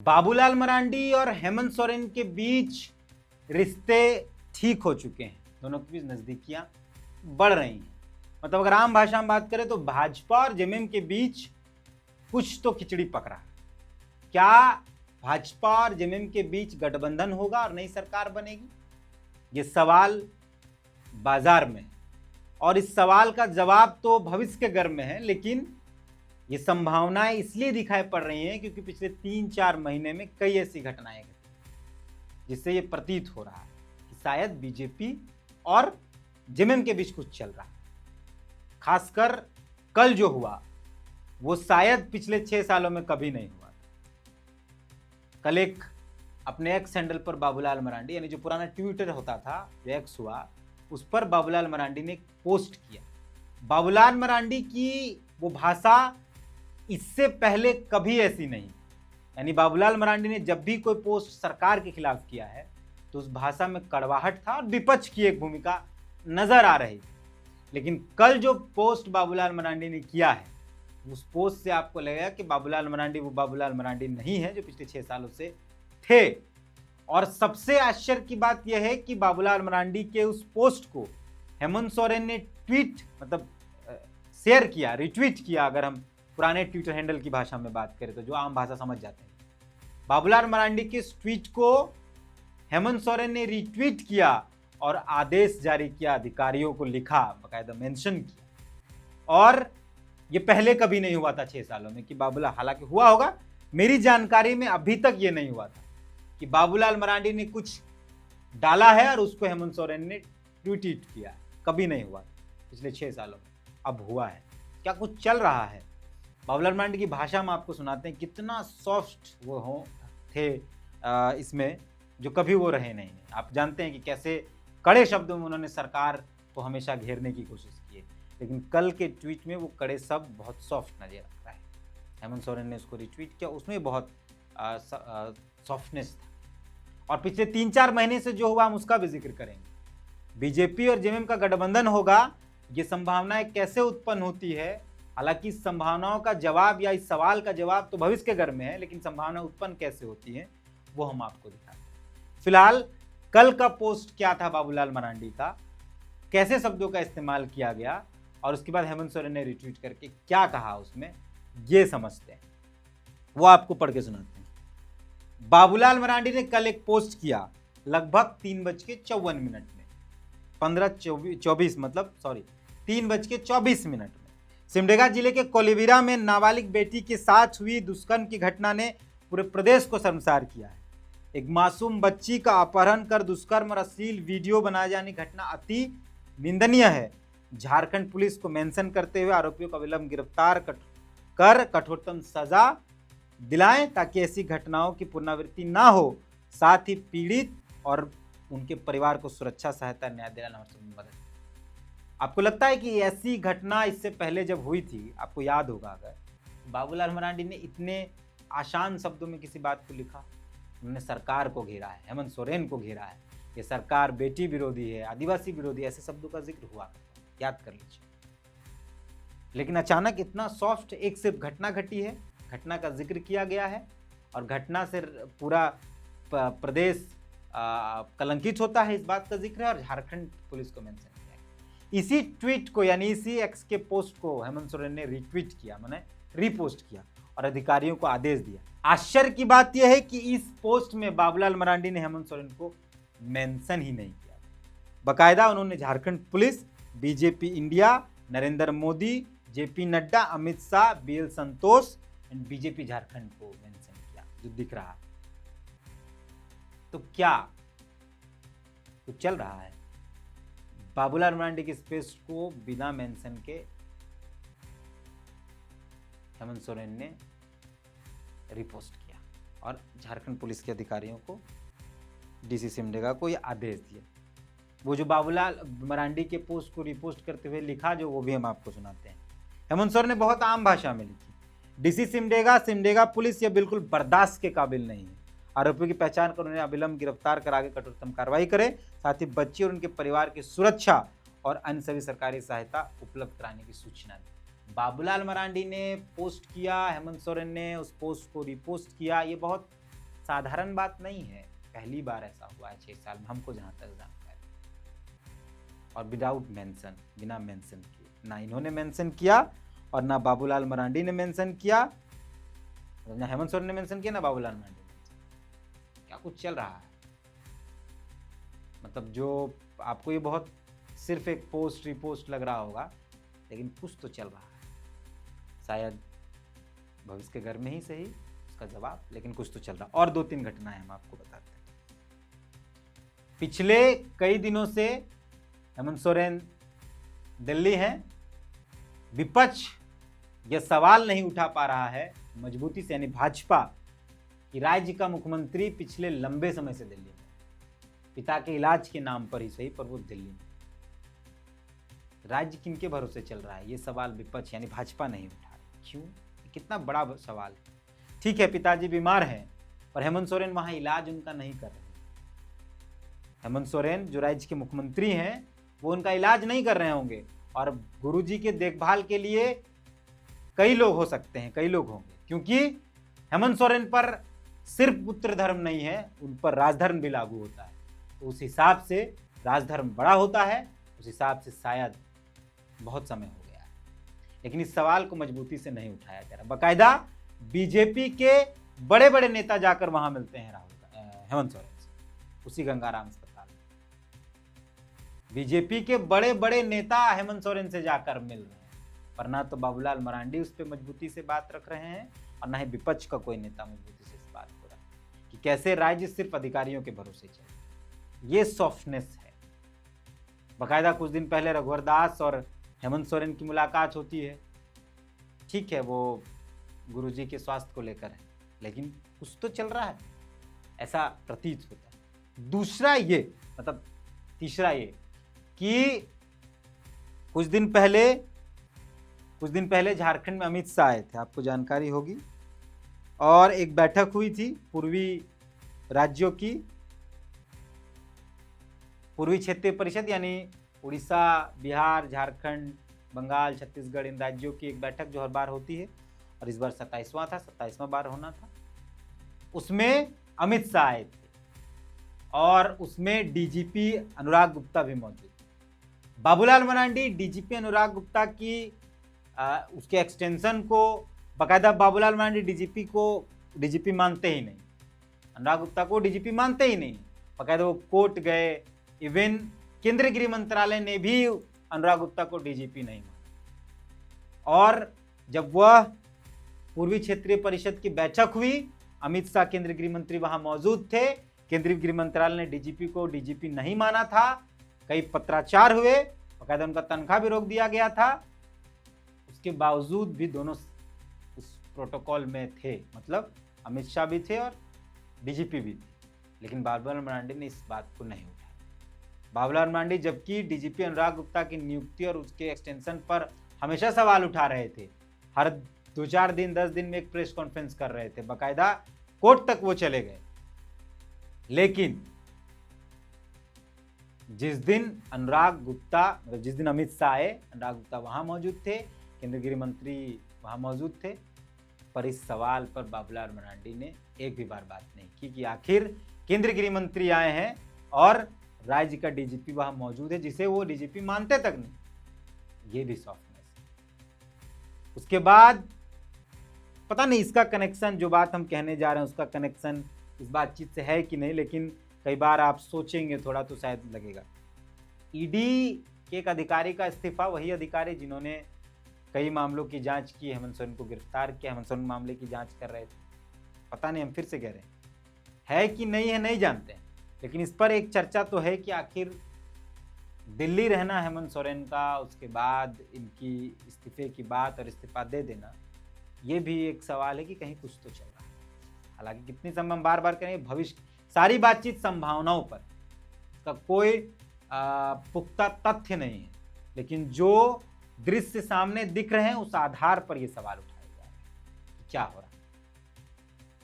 बाबूलाल मरांडी और हेमंत सोरेन के बीच रिश्ते ठीक हो चुके हैं। दोनों के बीच नजदीकियां बढ़ रही हैं। मतलब अगर आम भाषा में बात करें तो भाजपा और जेएमएम के बीच कुछ तो खिचड़ी पक रहा है। क्या भाजपा और जेएमएम के बीच गठबंधन होगा और नई सरकार बनेगी? ये सवाल बाजार में है और इस सवाल का जवाब तो भविष्य के गर्भ में है, लेकिन ये संभावनाएं इसलिए दिखाई पड़ रही हैं क्योंकि पिछले 3-4 महीने में कई ऐसी घटनाएं घटी जिससे ये प्रतीत हो रहा है कि शायद बीजेपी और जेएमएम के बीच कुछ चल रहा है। खासकर कल जो हुआ वो शायद पिछले 6 सालों में कभी नहीं हुआ था। कल एक अपने एक्स हैंडल पर बाबूलाल मरांडी, यानी जो पुराना ट्विटर होता था जो एक्स हुआ, उस पर बाबूलाल मरांडी ने एक पोस्ट किया। बाबूलाल मरांडी की वो भाषा इससे पहले कभी ऐसी नहीं, यानी बाबूलाल मरांडी ने जब भी कोई पोस्ट सरकार के खिलाफ किया है तो उस भाषा में कड़वाहट था और विपक्ष की एक भूमिका नजर आ रही थी। लेकिन कल जो पोस्ट बाबूलाल मरांडी ने किया है उस पोस्ट से आपको लगेगा कि बाबूलाल मरांडी वो बाबूलाल मरांडी नहीं है जो पिछले 6 सालों से थे। और सबसे आश्चर्य की बात यह है कि बाबूलाल मरांडी के उस पोस्ट को हेमंत सोरेन ने शेयर किया, रिट्वीट किया। अगर हम पुराने ट्विटर हैंडल की भाषा में बात करें तो जो आम भाषा समझ जाते हैं, बाबूलाल मरांडी के इस ट्वीट को हेमंत सोरेन ने रिट्वीट किया और आदेश जारी किया, अधिकारियों को लिखा, बाकायदा मेंशन किया। और ये पहले कभी नहीं हुआ था 6 सालों में कि बाबूलाल, हालांकि हुआ होगा, मेरी जानकारी में अभी तक ये नहीं हुआ था कि बाबूलाल मरांडी ने कुछ डाला है और उसको हेमंत सोरेन ने ट्वीट किया। कभी नहीं हुआ पिछले 6 सालों में, अब हुआ है। क्या कुछ चल रहा है? बाबूलाल मरांडी की भाषा में आपको सुनाते हैं कितना सॉफ्ट वो थे इसमें, जो कभी वो रहे नहीं। आप जानते हैं कि कैसे कड़े शब्दों में उन्होंने सरकार को हमेशा घेरने की कोशिश की है, लेकिन कल के ट्वीट में वो कड़े शब्द बहुत सॉफ्ट नजर आ रहा है। हेमंत सोरेन ने उसको रिट्वीट किया, उसमें बहुत सॉफ्टनेस था। और पिछले 3-4 महीने से जो हुआ हम उसका भी जिक्र करेंगे। बीजेपी और जेएमएम का गठबंधन होगा, ये संभावनाएं कैसे उत्पन्न होती है? हालांकि इस संभावनाओं का जवाब या इस सवाल का जवाब तो भविष्य के घर में है, लेकिन संभावना उत्पन्न कैसे होती है वो हम आपको दिखाते हैं। फिलहाल कल का पोस्ट क्या था बाबूलाल मरांडी का, कैसे शब्दों का इस्तेमाल किया गया और उसके बाद हेमंत सोरेन ने रिट्वीट करके क्या कहा उसमें, ये समझते हैं, वो आपको पढ़ के सुनाते हैं। बाबूलाल मरांडी ने कल एक पोस्ट किया लगभग 3:54 में, 3:24 में। सिमडेगा जिले के कोलेबिरा में नाबालिग बेटी के साथ हुई दुष्कर्म की घटना ने पूरे प्रदेश को शर्मसार किया है। एक मासूम बच्ची का अपहरण कर दुष्कर्म और अश्लील वीडियो बनाए जाने की घटना अति निंदनीय है। झारखंड पुलिस को मेंशन करते हुए आरोपियों को विलंब गिरफ्तार कर कठोरतम सजा दिलाएं ताकि ऐसी घटनाओं की पुनरावृत्ति ना हो। साथ ही पीड़ित और उनके परिवार को सुरक्षा, सहायता, न्याय दिलाना और मदद। आपको लगता है कि ऐसी घटना इससे पहले जब हुई थी, आपको याद होगा, अगर बाबूलाल मरांडी ने इतने आसान शब्दों में किसी बात को लिखा, उन्होंने सरकार को घेरा है, हेमंत सोरेन को घेरा है, ये सरकार बेटी विरोधी है, आदिवासी विरोधी, ऐसे शब्दों का जिक्र हुआ, याद कर लीजिए। लेकिन अचानक इतना सॉफ्ट एक सिर्फ घटना घटी है, घटना का जिक्र किया गया है और घटना से पूरा प्रदेश कलंकित होता है, इस बात का जिक्र है और झारखंड पुलिस को मेंशन किया है। इसी ट्वीट को, यानी इसी एक्स के पोस्ट को हेमंत सोरेन ने रिट्वीट किया, मैंने रीपोस्ट किया और अधिकारियों को आदेश दिया। आश्चर्य की बात यह है कि इस पोस्ट में बाबूलाल मरांडी ने हेमंत सोरेन को मेंशन ही नहीं किया। बाकायदा उन्होंने Jharkhand police, BJP India, Narendra Modi, JP Nadda, Amit Shah, BL Santosh and BJP Jharkhand को मेंशन किया, जो दिख रहा है। तो क्या कुछ चल रहा है? बाबूलाल मरांडी की स्पेस को बिना मेंशन के हेमंत सोरेन ने रिपोस्ट किया और झारखंड पुलिस के अधिकारियों को, डीसी सिमडेगा को यह आदेश दिया। वो जो बाबूलाल मरांडी के पोस्ट को रिपोस्ट करते हुए लिखा, जो वो भी हम आपको सुनाते हैं। हेमंत सोरेन ने बहुत आम भाषा में लिखी, डीसी सिमडेगा पुलिस यह बिल्कुल बर्दाश्त के काबिल नहीं है। आरोपियों की पहचान कर उन्हें अविलंब गिरफ्तार कर आगे कठोरतम कार्रवाई करे। साथ ही बच्ची और उनके परिवार की सुरक्षा और अन्य सभी सरकारी सहायता उपलब्ध कराने की सूचना दी। बाबूलाल मरांडी ने पोस्ट किया, हेमंत सोरेन ने उस पोस्ट को रिपोस्ट किया। ये बहुत साधारण बात नहीं है, पहली बार ऐसा हुआ है 6 साल में, हमको जहाँ तक जानकारी, और विदाउट मेंशन, बिना मेंशन किए। ना इन्होंने मेंशन किया और ना बाबूलाल मरांडी ने मेंशन किया, ना हेमंत सोरेन ने मेंशन किया, ना बाबूलाल मरांडी ने। क्या कुछ चल रहा है, मतलब जो आपको ये बहुत सिर्फ एक पोस्ट रिपोस्ट लग रहा होगा, लेकिन कुछ तो चल रहा है। शायद भविष्य के घर में ही सही उसका जवाब, लेकिन कुछ तो चल रहा। और 2-3 घटनाएं हम आपको बताते हैं। पिछले कई दिनों से हेमंत सोरेन दिल्ली हैं, विपक्ष यह सवाल नहीं उठा पा रहा है मजबूती से, यानी भाजपा, कि राज्य का मुख्यमंत्री पिछले लंबे समय से दिल्ली में, पिता के इलाज के नाम पर ही सही, पर वो दिल्ली में। राज्य किनके भरोसे चल रहा है, ये सवाल विपक्ष यानी भाजपा नहीं उठा रही। क्यों? कितना बड़ा सवाल है। ठीक है, पिताजी बीमार हैं, पर हेमंत सोरेन वहां इलाज उनका नहीं कर रहे। हेमंत सोरेन जो राज्य के मुख्यमंत्री हैं, वो उनका इलाज नहीं कर रहे होंगे, और गुरुजी के देखभाल के लिए कई लोग हो सकते हैं, कई लोग होंगे, क्योंकि हेमंत सोरेन पर सिर्फ पुत्र धर्म नहीं है, उन पर राजधर्म भी लागू होता है। तो उस हिसाब से राजधर्म बड़ा होता है, उस हिसाब से शायद बहुत समय हो गया है, लेकिन इस सवाल को मजबूती से नहीं उठाया जा रहा। बाकायदा बीजेपी के बड़े बड़े नेता जाकर वहां मिलते हैं हेमंत सोरेन से, उसी गंगाराम अस्पताल में। बीजेपी के बड़े बड़े नेता हेमंत सोरेन से जाकर मिल रहे हैं, पर ना तो बाबूलाल मरांडी उस पर मजबूती से बात रख रहे हैं, और ना ही विपक्ष का कोई नेता मजबूती से इस बात को रख कि कैसे राज्य सिर्फ अधिकारियों के भरोसे चले। ये सॉफ्टनेस है। बाकायदा कुछ दिन पहले रघुवर दास और हेमंत सोरेन की मुलाकात होती है, ठीक है, वो गुरुजी के स्वास्थ्य को लेकर है, लेकिन कुछ तो चल रहा है, ऐसा प्रतीत होता है। दूसरा ये, मतलब तीसरा ये कि कुछ दिन पहले झारखंड में अमित शाह आए थे, आपको जानकारी होगी, और एक बैठक हुई थी पूर्वी राज्यों की, पूर्वी क्षेत्रीय परिषद, यानी उड़ीसा, बिहार, झारखंड, बंगाल, छत्तीसगढ़, इन राज्यों की एक बैठक जो हर बार होती है, और इस बार 27वां बार होना था। उसमें अमित शाह आए थे, और उसमें डीजीपी अनुराग गुप्ता भी मौजूद थे। बाबूलाल मरांडी डीजीपी अनुराग गुप्ता की उसके एक्सटेंशन को, बाकायदा बाबूलाल मरांडी डीजीपी मानते ही नहीं, अनुराग गुप्ता को डीजीपी मानते ही नहीं, बाकायदा वो कोर्ट गए, इवन केंद्रीय गृह मंत्रालय ने भी अनुराग गुप्ता को डीजीपी नहीं माना। और जब वह पूर्वी क्षेत्रीय परिषद की बैठक हुई, अमित शाह केंद्रीय गृह मंत्री वहां मौजूद थे, केंद्रीय गृह मंत्रालय ने डीजीपी को डीजीपी नहीं माना था, कई पत्राचार हुए, बाकायदा उनका तनख्वाह भी रोक दिया गया था। उसके बावजूद भी दोनों उस प्रोटोकॉल में थे, मतलब अमित शाह भी थे और डीजीपी भी थे, लेकिन बाबूलाल मरांडी ने इस बात को नहीं उठाया। बाबूलाल मरांडी जबकि डीजीपी अनुराग गुप्ता की नियुक्ति और उसके एक्सटेंशन पर हमेशा सवाल उठा रहे थे, हर 2-4 दिन 10 दिन में एक प्रेस कॉन्फ्रेंस कर रहे थे, बाकायदा कोर्ट तक वो चले गए। लेकिन जिस दिन अमित शाह आए, अनुराग गुप्ता वहां मौजूद थे, केंद्रीय गृह मंत्री वहां मौजूद थे, पर इस सवाल पर बाबूलाल मरांडी ने एक भी बार बात नहीं की कि आखिर केंद्रीय गृह मंत्री आए हैं और राज्य का डीजीपी वहां मौजूद है, जिसे वो डीजीपी मानते तक नहीं। ये भी सॉफ्टनेस। उसके बाद पता नहीं इसका कनेक्शन, जो बात हम कहने जा रहे हैं उसका कनेक्शन इस बातचीत से है कि नहीं, लेकिन कई बार आप सोचेंगे थोड़ा तो शायद लगेगा। ईडी के एक अधिकारी का इस्तीफा, वही अधिकारी जिन्होंने कई मामलों की जांच की, हेमंत सोरेन को गिरफ्तार किया, हेमंत सोरेन मामले की जांच कर रहे थे। पता नहीं, हम फिर से कह रहे हैं, है कि नहीं है नहीं जानते हैं, लेकिन इस पर एक चर्चा तो है कि आखिर दिल्ली रहना हेमंत सोरेन का, उसके बाद इनकी इस्तीफे की बात और इस्तीफा दे देना, ये भी एक सवाल है कि कहीं कुछ तो चल रहा है। हालांकि कितनी समय हम बार बार करेंगे, भविष्य सारी बातचीत संभावनाओं पर, इसका कोई पुख्ता तथ्य नहीं है, लेकिन जो दृश्य सामने दिख रहे हैं उस आधार पर ये सवाल उठाए जा रहे हैं कि क्या हो रहा है।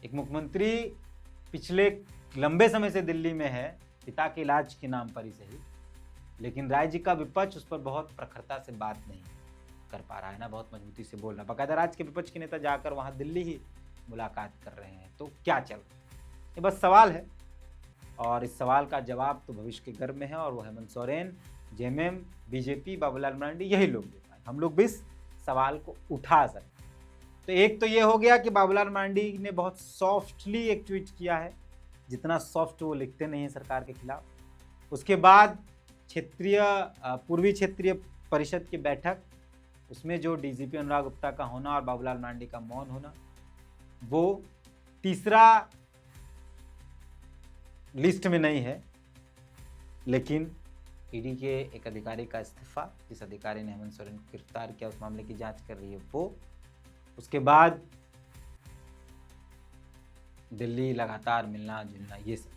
एक मुख्यमंत्री पिछले लंबे समय से दिल्ली में है, पिता के इलाज के नाम पर ही सही, लेकिन राज्य का विपक्ष उस पर बहुत प्रखरता से बात नहीं कर पा रहा है ना, बहुत मजबूती से बोल रहा है। बाकायदा राज्य के विपक्ष के नेता जाकर वहां दिल्ली ही मुलाकात कर रहे हैं। तो क्या चल रहा है? ये बस सवाल है और इस सवाल का जवाब तो भविष्य के गर्भ में है और वो हेमंत सोरेन, जेएमएम, बीजेपी, बाबूलाल मरांडी यही लोग दे पाए। हम लोग भी इस सवाल को उठा सकते। तो एक तो ये हो गया कि बाबूलाल मरांडी ने बहुत सॉफ्टली एक ट्वीट किया है, जितना सॉफ्ट वो लिखते नहीं है सरकार के खिलाफ। उसके बाद पूर्वी क्षेत्रीय परिषद की बैठक, उसमें जो डीजीपी अनुराग गुप्ता का होना और बाबूलाल मरांडी का मौन होना, वो तीसरा लिस्ट में नहीं है, लेकिन ईडी के एक अधिकारी का इस्तीफा, जिस अधिकारी ने हेमंत सोरेन को गिरफ्तार किया, उस मामले की जांच कर रही है वो। उसके बाद दिल्ली लगातार मिलना जुलना, ये सब,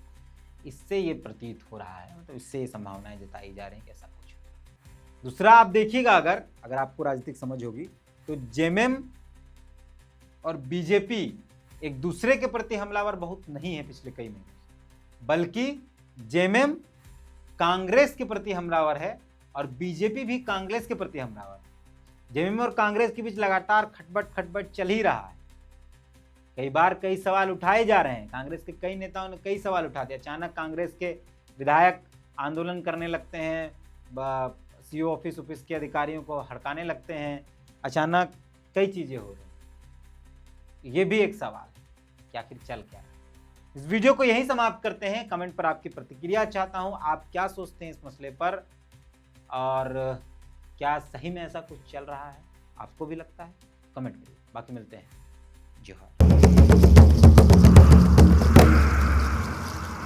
इससे ये प्रतीत हो रहा है, मतलब इससे ये संभावनाएं जताई जा रही हैं कि ऐसा कुछ। दूसरा आप देखिएगा, अगर आपको राजनीतिक समझ होगी तो जेएमएम और बीजेपी एक दूसरे के प्रति हमलावर बहुत नहीं है पिछले कई महीनों से, बल्कि जेएमएम कांग्रेस के प्रति हमलावर है और बीजेपी भी कांग्रेस के प्रति हमलावर है। जेएमएम और कांग्रेस के बीच लगातार खटपट चल ही रहा है। कई बार कई सवाल उठाए जा रहे हैं, कांग्रेस के कई नेताओं ने कई सवाल उठा दिए। अचानक कांग्रेस के विधायक आंदोलन करने लगते हैं, सीओ ऑफिस के अधिकारियों को हड़काने लगते हैं, अचानक कई चीज़ें हो रही। ये भी एक सवाल है कि आखिर चल क्या रहा है। इस वीडियो को यहीं समाप्त करते हैं। कमेंट पर आपकी प्रतिक्रिया चाहता हूं, आप क्या सोचते हैं इस मसले पर और क्या सही में ऐसा कुछ चल रहा है, आपको भी लगता है? कमेंट करिए। बाकी मिलते हैं। जी हाँ।